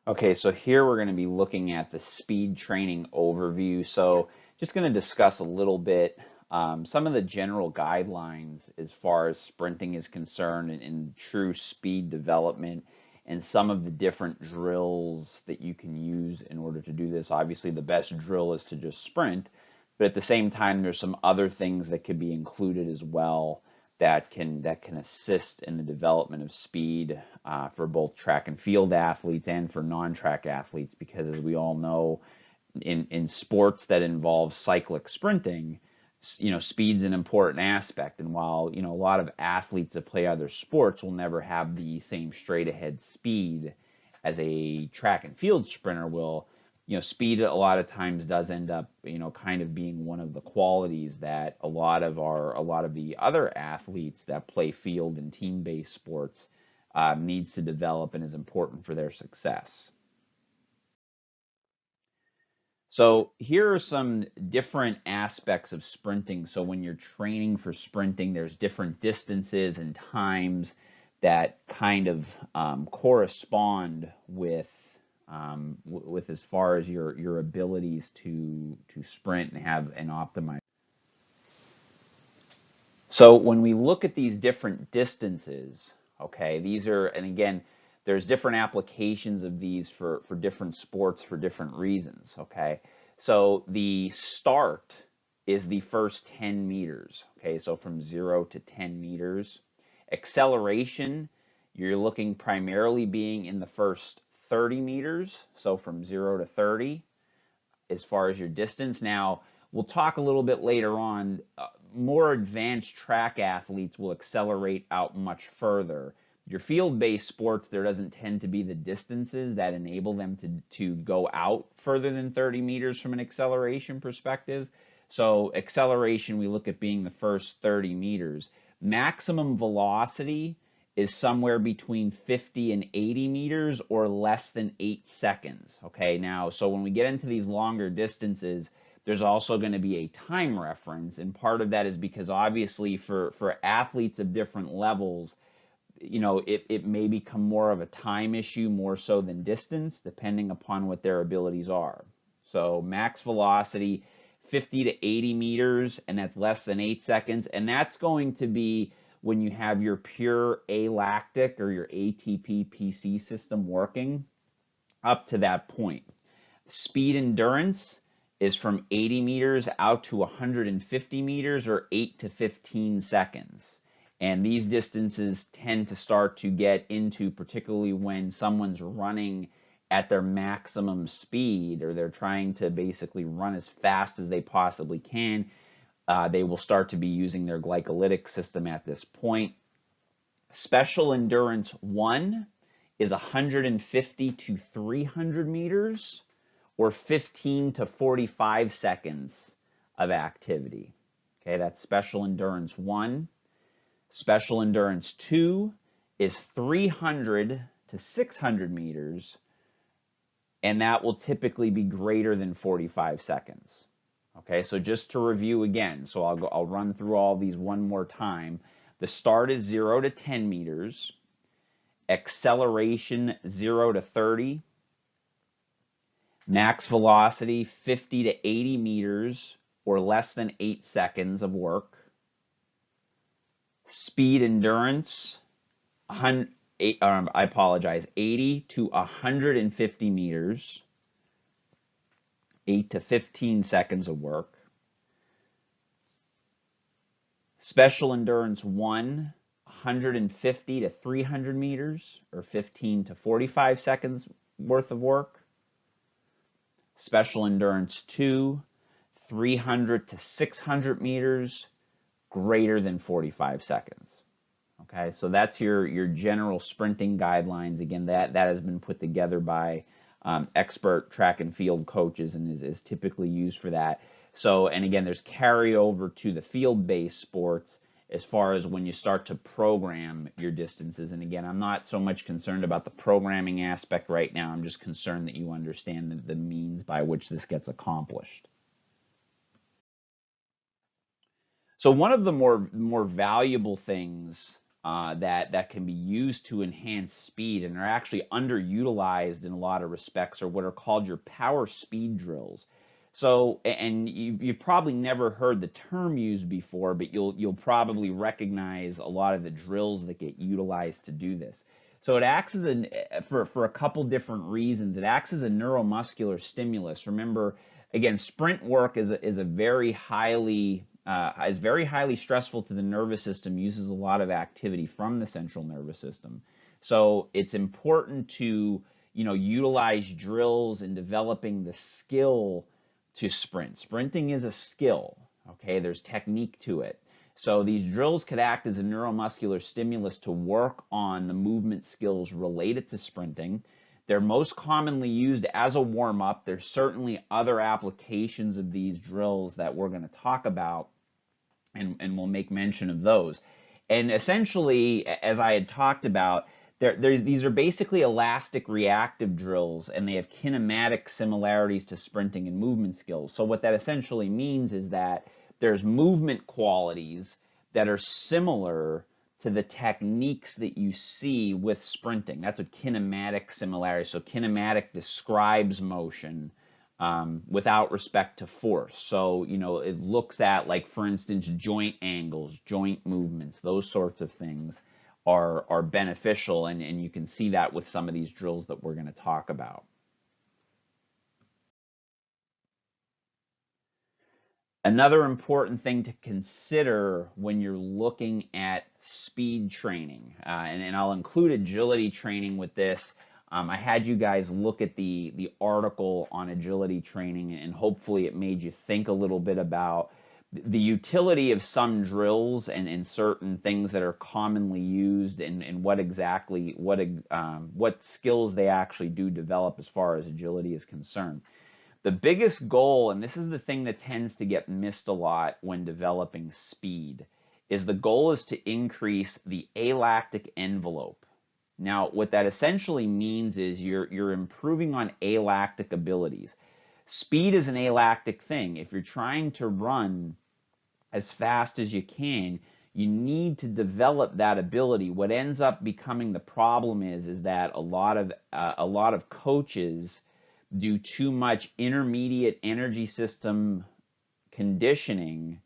Okay, so here we're going to be looking at the speed training overview. So just going to discuss a little bit some of the general guidelines as far as sprinting is concerned and true speed development and some of the different drills that you can use in order to do this. Obviously, the best drill is to just sprint, but at the same time, there's some other things that could be included as well that can assist in the development of speed for both track and field athletes and for non-track athletes, because as we all know, in sports that involve cyclic sprinting, speed's an important aspect. And while a lot of athletes that play other sports will never have the same straight ahead speed as a track and field sprinter will, speed a lot of times does end up, kind of being one of the qualities that a lot of the other athletes that play field and team-based sports needs to develop and is important for their success. So here are some different aspects of sprinting. So when you're training for sprinting, there's different distances and times that kind of correspond with as far as your abilities to sprint and have and optimize. So when we look at these different distances, okay, these are, and again, there's different applications of these for different sports for different reasons, okay? So the start is the first 10 meters, okay? So from 0 to 10 meters. Acceleration, you're looking primarily being in the first 30 meters, so from 0 to 30 as far as your distance. Now, we'll talk a little bit later on, more advanced track athletes will accelerate out much further. Your field-based sports, there doesn't tend to be the distances that enable them to go out further than 30 meters from an acceleration perspective. So acceleration, we look at being the first 30 meters. Maximum velocity is somewhere between 50 and 80 meters or less than 8 seconds. Okay, now, so when we get into these longer distances, there's also going to be a time reference, and part of that is because obviously for athletes of different levels, it may become more of a time issue more so than distance, depending upon what their abilities are. So max velocity, 50 to 80 meters, and that's less than 8 seconds, and that's going to be when you have your pure alactic or your ATP PC system working up to that point. Speed endurance is from 80 meters out to 150 meters or 8 to 15 seconds. And these distances tend to start to get into, particularly when someone's running at their maximum speed or they're trying to basically run as fast as they possibly can. They will start to be using their glycolytic system at this point. Special Endurance 1 is 150 to 300 meters or 15 to 45 seconds of activity. Okay, that's Special Endurance 1. Special Endurance 2 is 300 to 600 meters, and that will typically be greater than 45 seconds. Okay, so just to review again, so I'll run through all these one more time. The start is 0 to 10 meters, acceleration 0 to 30, max velocity 50 to 80 meters or less than 8 seconds of work, speed endurance 80 to 150 meters, 8 to 15 seconds of work. Special Endurance 1, 150 to 300 meters, or 15 to 45 seconds worth of work. Special Endurance 2, 300 to 600 meters, greater than 45 seconds. Okay, so that's your general sprinting guidelines. Again, that has been put together by expert track and field coaches and is typically used for that. So, and again, there's carryover to the field-based sports as far as when you start to program your distances. And again, I'm not so much concerned about the programming aspect right now. I'm just concerned that you understand the means by which this gets accomplished. So one of the more valuable things that can be used to enhance speed and are actually underutilized in a lot of respects, are what are called your power speed drills. So, and you've probably never heard the term used before, but you'll probably recognize a lot of the drills that get utilized to do this. So it acts as for a couple different reasons. It acts as a neuromuscular stimulus. Remember, again, sprint work is a very highly is very highly stressful to the nervous system, uses a lot of activity from the central nervous system. So it's important to, utilize drills in developing the skill to sprint. Sprinting is a skill, okay? There's technique to it. So these drills could act as a neuromuscular stimulus to work on the movement skills related to sprinting. They're most commonly used as a warm-up. There's certainly other applications of these drills that we're going to talk about, and we'll make mention of those. And essentially, as I had talked about, these are basically elastic reactive drills, and they have kinematic similarities to sprinting and movement skills. So what that essentially means is that there's movement qualities that are similar to the techniques that you see with sprinting. That's a kinematic similarity. So kinematic describes motion without respect to force. So, it looks at, like, for instance, joint angles, joint movements, those sorts of things are beneficial, and you can see that with some of these drills that we're going to talk about. Another important thing to consider when you're looking at speed training, and I'll include agility training with this. I had you guys look at the article on agility training, and hopefully it made you think a little bit about the utility of some drills and certain things that are commonly used, and what skills they actually do develop as far as agility is concerned. The biggest goal, and this is the thing that tends to get missed a lot when developing speed, is the goal is to increase the alactic envelope. Now, what that essentially means is you're improving on alactic abilities. Speed is an alactic thing. If you're trying to run as fast as you can, you need to develop that ability. What ends up becoming the problem is that a lot of coaches do too much intermediate energy system conditioning,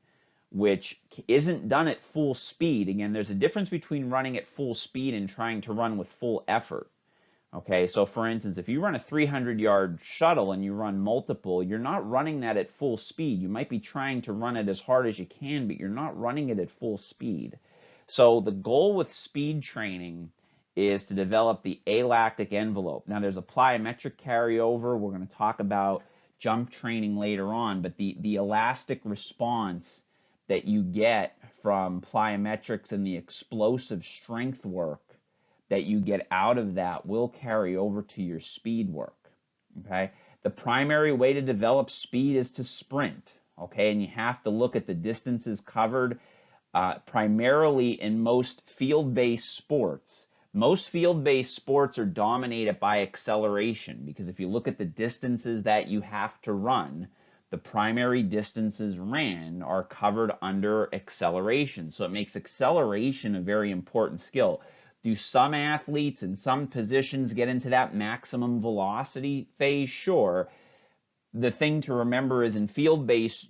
which isn't done at full speed. Again, there's a difference between running at full speed and trying to run with full effort. Okay, so for instance, if you run a 300-yard shuttle and you run multiple, you're not running that at full speed. You might be trying to run it as hard as you can, but you're not running it at full speed. So the goal with speed training is to develop the alactic envelope. Now, there's a plyometric carryover. We're going to talk about jump training later on, but the elastic response that you get from plyometrics and the explosive strength work that you get out of that will carry over to your speed work, okay? The primary way to develop speed is to sprint, okay? And you have to look at the distances covered primarily in most field-based sports. Most field-based sports are dominated by acceleration, because if you look at the distances that you have to run, the primary distances ran are covered under acceleration. So it makes acceleration a very important skill. Do some athletes in some positions get into that maximum velocity phase? Sure. The thing to remember is in field-based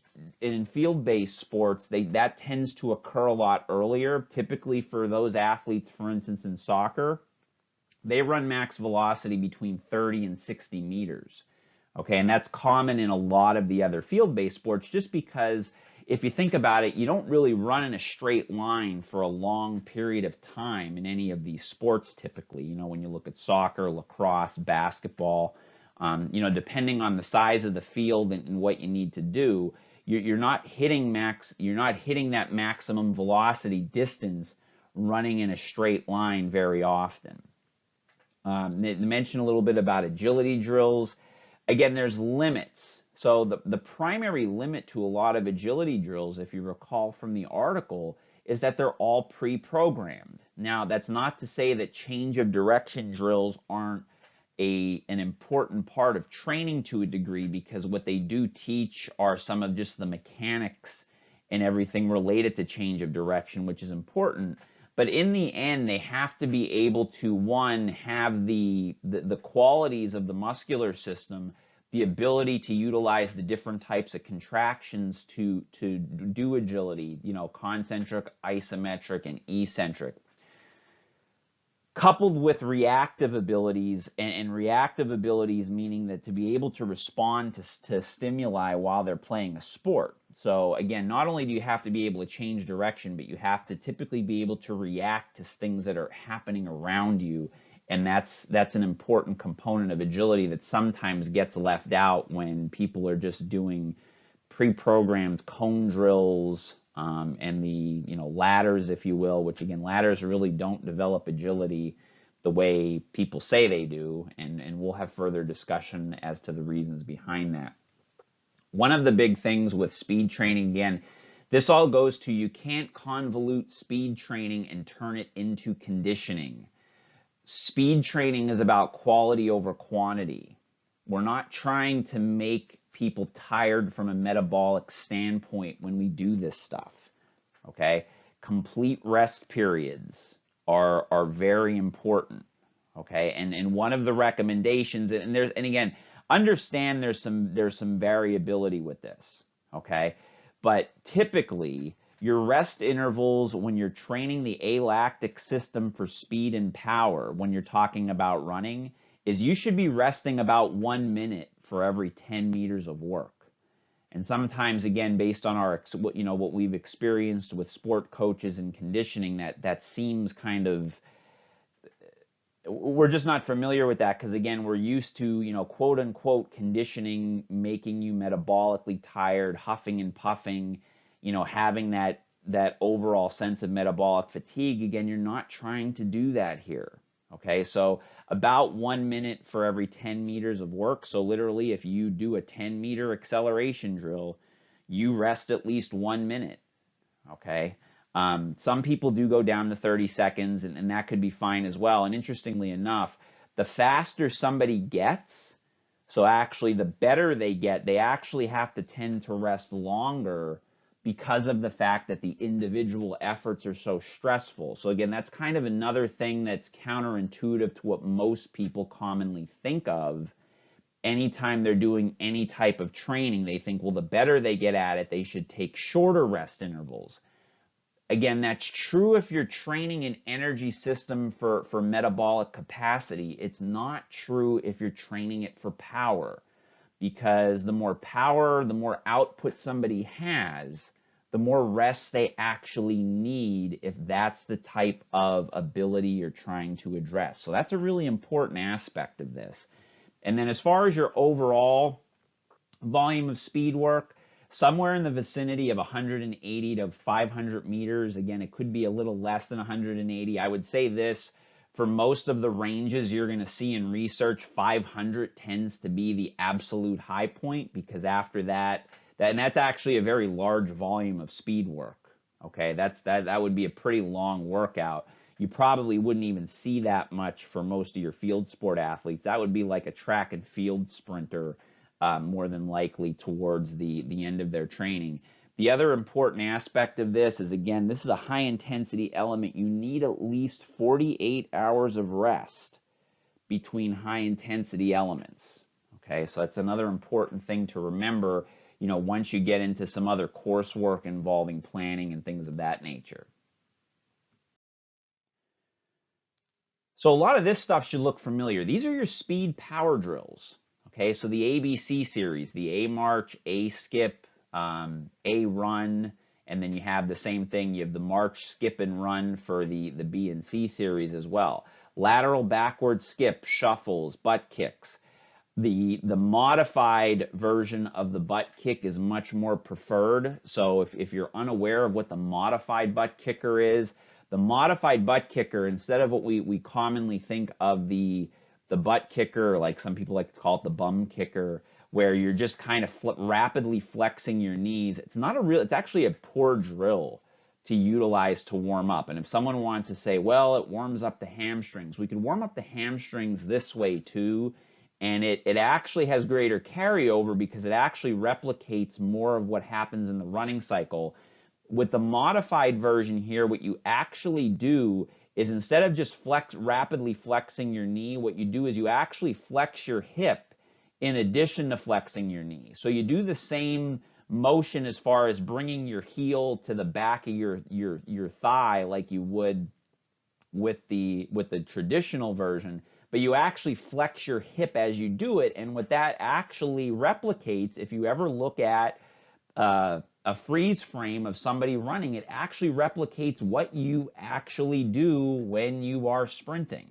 sports, that tends to occur a lot earlier. Typically for those athletes, for instance, in soccer, they run max velocity between 30 and 60 meters. Okay, and that's common in a lot of the other field-based sports, just because if you think about it, you don't really run in a straight line for a long period of time in any of these sports typically. When you look at soccer, lacrosse, basketball, depending on the size of the field and what you need to do, you're not hitting that maximum velocity distance running in a straight line very often. They mention a little bit about agility drills. Again, there's limits. So the primary limit to a lot of agility drills, if you recall from the article, is that they're all pre-programmed. Now, that's not to say that change of direction drills aren't an important part of training to a degree, because what they do teach are some of just the mechanics and everything related to change of direction, which is important. But in the end, they have to be able to, one, have the qualities of the muscular system, the ability to utilize the different types of contractions to do agility, concentric, isometric, and eccentric, coupled with reactive abilities, and reactive abilities meaning that to be able to respond to stimuli while they're playing a sport. So again, not only do you have to be able to change direction, but you have to typically be able to react to things that are happening around you, and that's an important component of agility that sometimes gets left out when people are just doing pre-programmed cone drills, and the ladders, if you will, which again, ladders really don't develop agility the way people say they do, and we'll have further discussion as to the reasons behind that. One of the big things with speed training, again, this all goes to, you can't convolute speed training and turn it into conditioning. Speed training is about quality over quantity. We're not trying to make people tired from a metabolic standpoint when we do this stuff, okay? Complete rest periods are very important, okay? And one of the recommendations, and again, understand there's some variability with this, okay? But typically, your rest intervals when you're training the alactic system for speed and power, when you're talking about running, is you should be resting about 1 minute for every 10 meters of work. And sometimes, again, based on what we've experienced with sport coaches and conditioning, that seems kind of, we're just not familiar with that, because again, we're used to, quote unquote conditioning making you metabolically tired, huffing and puffing, having that overall sense of metabolic fatigue. Again, you're not trying to do that here. Okay, so about 1 minute for every 10 meters of work. So literally, if you do a 10-meter acceleration drill, you rest at least 1 minute. Okay, some people do go down to 30 seconds, and that could be fine as well. And interestingly enough, the faster somebody gets, so actually the better they get, they actually have to tend to rest longer, because of the fact that the individual efforts are so stressful. So again, that's kind of another thing that's counterintuitive to what most people commonly think of. Anytime they're doing any type of training, they think, well, the better they get at it, they should take shorter rest intervals. Again, that's true if you're training an energy system for metabolic capacity. It's not true if you're training it for power, because the more power, the more output somebody has, the more rest they actually need if that's the type of ability you're trying to address. So that's a really important aspect of this. And then as far as your overall volume of speed work, somewhere in the vicinity of 180 to 500 meters. Again, it could be a little less than 180. I would say this, for most of the ranges you're going to see in research, 500 tends to be the absolute high point, because after that, and that's actually a very large volume of speed work. Okay, that would be a pretty long workout. You probably wouldn't even see that much for most of your field sport athletes. That would be like a track and field sprinter, more than likely towards the end of their training. The other important aspect of this is, again, this is a high intensity element. You need at least 48 hours of rest between high intensity elements. Okay, so that's another important thing to remember, once you get into some other coursework involving planning and things of that nature. So a lot of this stuff should look familiar. These are your speed power drills. Okay, so the ABC series, the A march, A skip, A run, and then you have the same thing. You have the march, skip, and run for the B and C series as well. Lateral, backward, skip, shuffles, butt kicks. The modified version of the butt kick is much more preferred. So if you're unaware of what the modified butt kicker is, the modified butt kicker, instead of what we commonly think of the butt kicker, like some people like to call it the bum kicker, where you're just kind of rapidly flexing your knees, it's actually a poor drill to utilize to warm up. And if someone wants to say, well, it warms up the hamstrings, we could warm up the hamstrings this way too. And it actually has greater carryover, because it actually replicates more of what happens in the running cycle. with the modified version here, what you actually do is instead of just rapidly flexing your knee, what you do is you actually flex your hip in addition to flexing your knee. So you do the same motion as far as bringing your heel to the back of your thigh like you would with the traditional version, but you actually flex your hip as you do it. And what that actually replicates, if you ever look at a freeze frame of somebody running, it actually replicates what you actually do when you are sprinting.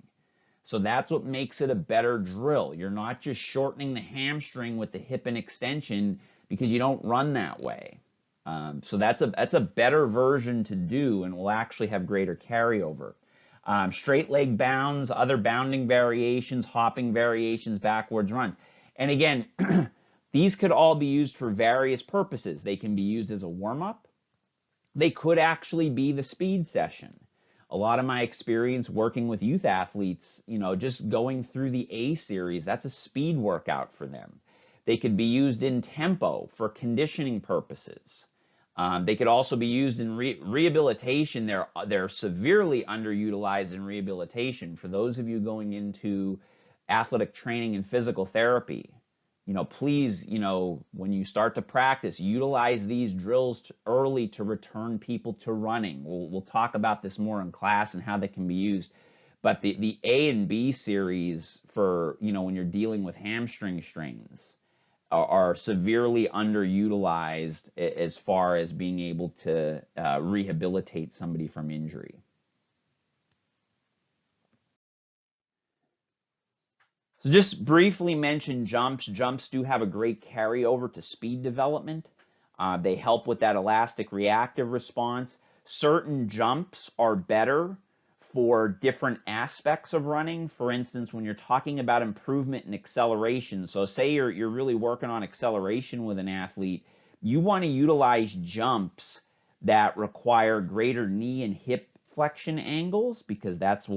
So that's what makes it a better drill. You're not just shortening the hamstring with the hip and extension because you don't run that way. So that's a better version to do and will actually have greater carryover. Straight leg bounds, other bounding variations, hopping variations, backwards runs. And again, these could all be used for various purposes. They can be used as a warm-up. They could actually be the speed session. A lot of my experience working with youth athletes, just going through the A series, that's a speed workout for them. They could be used in tempo for conditioning purposes. They could also be used in rehabilitation. They're severely underutilized in rehabilitation. For those of you going into athletic training and physical therapy, please, when you start to practice, utilize these drills early to return people to running. We'll talk about this more in class and how they can be used. But the A and B series for, when you're dealing with hamstring strains are severely underutilized as far as being able to rehabilitate somebody from injury. So just briefly mention jumps. Jumps do have a great carryover to speed development. They help with that elastic reactive response. Certain jumps are better for different aspects of running. For instance, when you're talking about improvement in acceleration, so say you're really working on acceleration with an athlete, you want to utilize jumps that require greater knee and hip flexion angles, because that's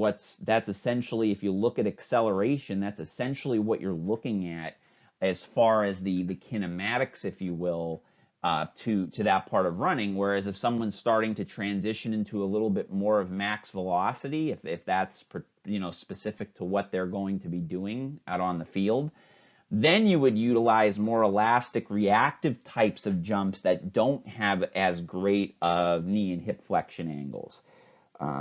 essentially, if you look at acceleration, that's essentially what you're looking at as far as the kinematics, if you will, to that part of running. Whereas if someone's starting to transition into a little bit more of max velocity, if that's specific to what they're going to be doing out on the field, then you would utilize more elastic reactive types of jumps that don't have as great of knee and hip flexion angles.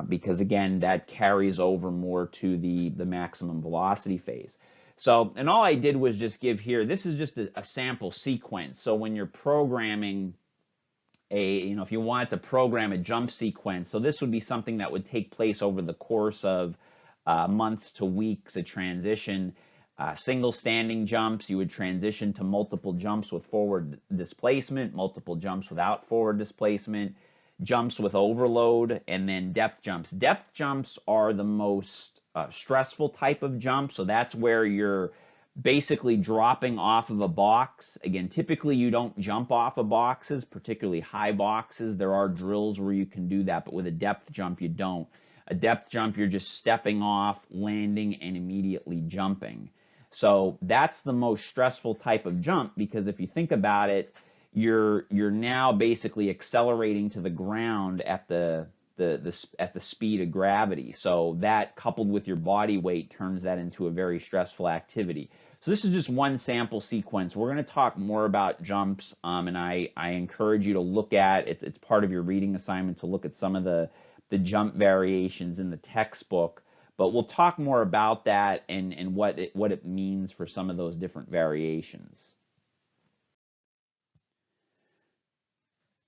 Because again, that carries over more to the maximum velocity phase. So, and all I did was just give here, this is just a sample sequence. So when you're programming if you wanted to program a jump sequence, so this would be something that would take place over the course of months to weeks, a transition. Single standing jumps, you would transition to multiple jumps with forward displacement, multiple jumps without forward displacement, jumps with overload, and then depth jumps. Depth jumps are the most stressful type of jump, so that's where you're basically dropping off of a box. Again, typically you don't jump off of boxes, particularly high boxes. There are drills where you can do that, but with a depth jump, you don't. A depth jump, you're just stepping off, landing, and immediately jumping. So that's the most stressful type of jump, because if you think about it, you're now basically accelerating to the ground at the speed of gravity. So that, coupled with your body weight, turns that into a very stressful activity. So this is just one sample sequence. We're going to talk more about jumps, and I encourage you to look at it's part of your reading assignment to look at some of the jump variations in the textbook. But we'll talk more about that and what it means for some of those different variations.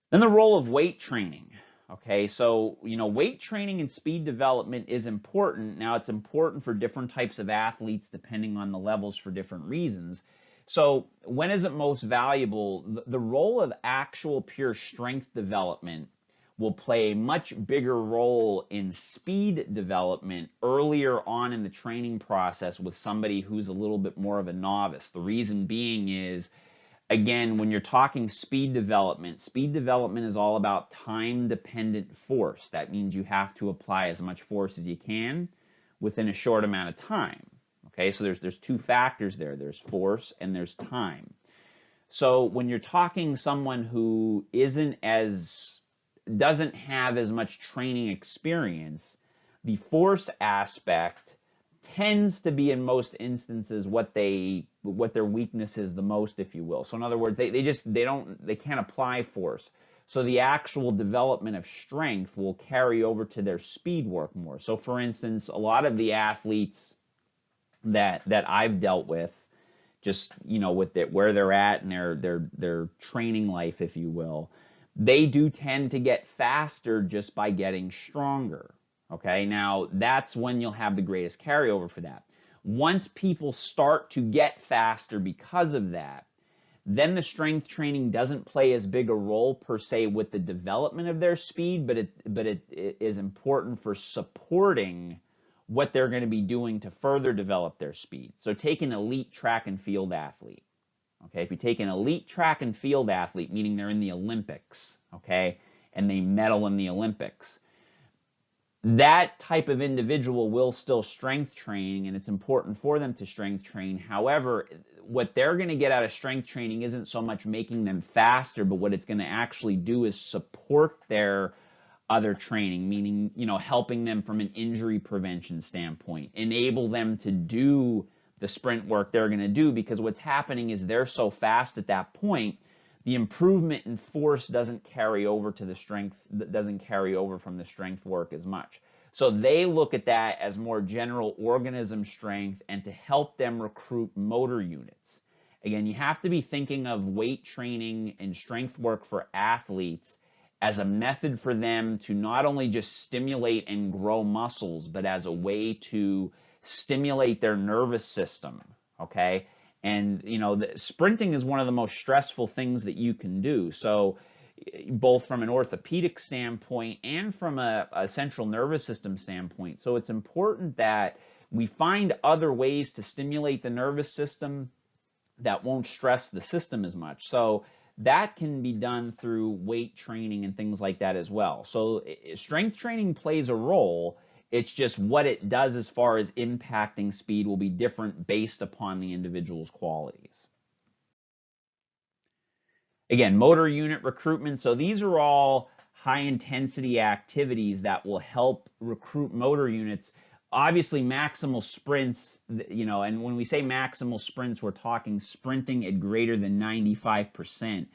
Then the role of weight training. Okay, so weight training and speed development is important. Now, it's important for different types of athletes depending on the levels for different reasons. So when is it most valuable? The role of actual pure strength development will play a much bigger role in speed development earlier on in the training process with somebody who's a little bit more of a novice. The reason being is, again, when you're talking speed development is all about time-dependent force. That means you have to apply as much force as you can within a short amount of time. Okay, so there's two factors there. There's force and there's time. So when you're talking someone who isn't as doesn't have as much training experience, the force aspect tends to be in most instances what their weakness is the most, if you will. So in other words, they can't apply force. So the actual development of strength will carry over to their speed work more. So for instance, a lot of the athletes that I've dealt with, just with where they're at in their training life, if you will, they do tend to get faster just by getting stronger. Okay, now that's when you'll have the greatest carryover for that. Once people start to get faster because of that, then the strength training doesn't play as big a role per se with the development of their speed, but it is important for supporting what they're going to be doing to further develop their speed. So take an elite track and field athlete. Okay, if you take an elite track and field athlete, meaning they're in the Olympics, okay, and they medal in the Olympics, that type of individual will still strength train, and it's important for them to strength train. However, what they're going to get out of strength training isn't so much making them faster, but what it's going to actually do is support their other training, meaning, helping them from an injury prevention standpoint, enable them to do the sprint work they're going to do, because what's happening is they're so fast at that point, the improvement in force doesn't carry over to the strength, doesn't carry over from the strength work as much. So they look at that as more general organism strength and to help them recruit motor units. Again, you have to be thinking of weight training and strength work for athletes as a method for them to not only just stimulate and grow muscles, but as a way to stimulate their nervous system, okay? And, sprinting is one of the most stressful things that you can do. So both from an orthopedic standpoint and from a central nervous system standpoint. So it's important that we find other ways to stimulate the nervous system that won't stress the system as much. So that can be done through weight training and things like that as well. So strength training plays a role. It's just what it does as far as impacting speed will be different based upon the individual's qualities. Again, motor unit recruitment. So these are all high intensity activities that will help recruit motor units. Obviously, maximal sprints, and when we say maximal sprints, we're talking sprinting at greater than 95%.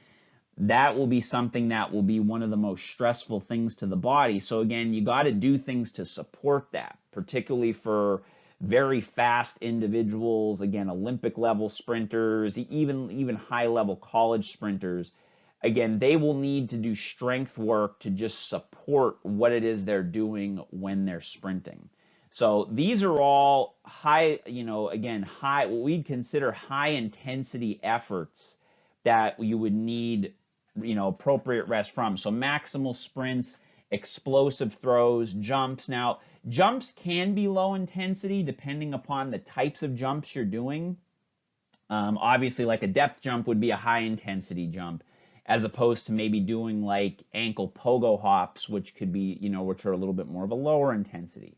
That will be something that will be one of the most stressful things to the body. So again, you got to do things to support that, particularly for very fast individuals, again, Olympic level sprinters, even high level college sprinters. Again, they will need to do strength work to just support what it is they're doing when they're sprinting. So these are all high, high, what we'd consider high intensity efforts that you would need, appropriate rest from. So maximal sprints, explosive throws, jumps. Now, jumps can be low intensity depending upon the types of jumps you're doing. Obviously, like a depth jump would be a high intensity jump, as opposed to maybe doing like ankle pogo hops, which could be, which are a little bit more of a lower intensity.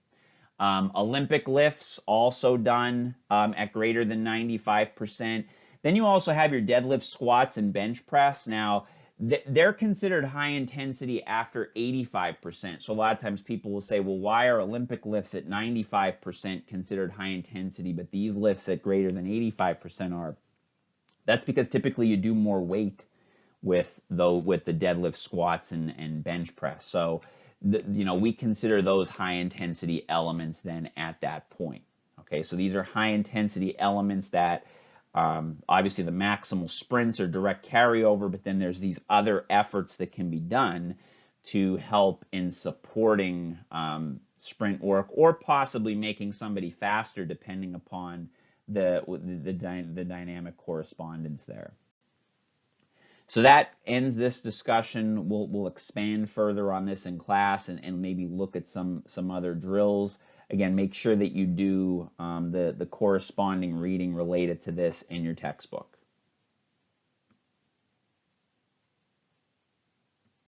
Olympic lifts also done at greater than 95%. Then you also have your deadlift, squats, and bench press. Now, they're considered high intensity after 85%. So a lot of times people will say, well, why are Olympic lifts at 95% considered high intensity, but these lifts at greater than 85% are? That's because typically you do more weight with the deadlift, squats, and bench press. So we consider those high intensity elements then at that point. Okay, so these are high intensity elements that obviously the maximal sprints are direct carryover, but then there's these other efforts that can be done to help in supporting sprint work, or possibly making somebody faster depending upon the dynamic correspondence there. So that ends this discussion. We'll expand further on this in class and maybe look at some other drills. Again, make sure that you do the corresponding reading related to this in your textbook.